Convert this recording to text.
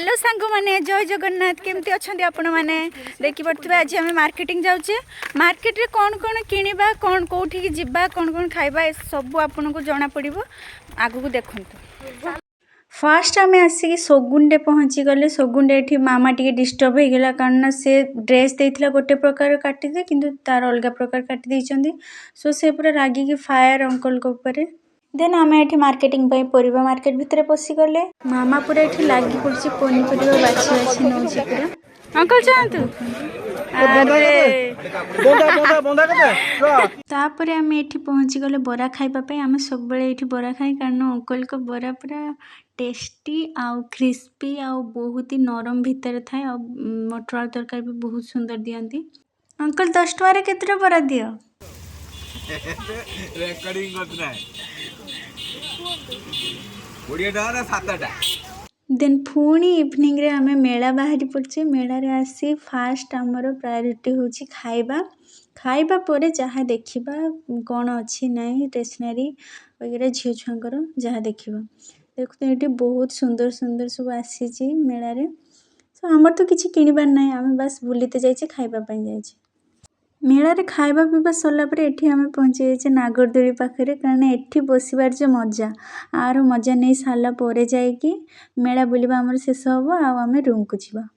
Hello सांग मैंने जय जगन्नाथ केमती अच्छा आपण मैंने देखिपे आज आम मार्केटिंग जाऊे मार्केट रे कौन कौन किणवा कौन कौटी जावा कौन कौन खाइबा सब आपन को जना पड़ो आगू देखु। फास्ट आम आसिक सगुंडे पहुँची गले सगुंडे ये मामा टी डिस्टर्ब हो गला कारण से ड्रेस देता गोटे प्रकार काटिदे किंतु तार अलग प्रकार काटी सो से पूरा रागिकी फायर अंकल को ऊपर देन आम ये मार्केटिंग परिबा मार्केट भितर पशिगले मामा पूरा ये लगी पड़ी पनीपरिया बाछी बाछी नौची पूरा अंकल चाहतु तापर आम ये पहुँची गले बरा खाइबापे आम सब ये बरा खाई कारण अंकल को बरा पूरा टेस्टी आउ क्रिस्पी आउ बहुत ही नरम भितर थाए आ मटर आलू तरकारी भी बहुत सुंदर दियंती। अंकल 10 टଙ୍କା केतरा बरा दियो रेकर्डिंग करना 20 टଙ୍କା ना 7 टा देन पुणी इवनिंग रे आमे मेला बाहरी पड़े मेला रे आसी फास्ट आमर प्रायोरिटी होची खाइबा खाइबा परे जहाँ देखिबा कौन अच्छी नाई स्टेशनरी वगैरह झील छुआंकर जहाँ देखिबा देखते ये बहुत सुंदर सुंदर सब आसी मेला रे सो आमर तो किसी किणवार ना आम बस बुलीते जाइए खाइबापी जाइए मेला रे खाइबा पीवा सरला पर एठी आमे पहुँची जाइए नागरदोली पाखे कारण एठी बसबार जो मजा आर मजा नहीं सारा पर जाइए मेला बुलवा आमर शेष हम आम रूम को जीवा।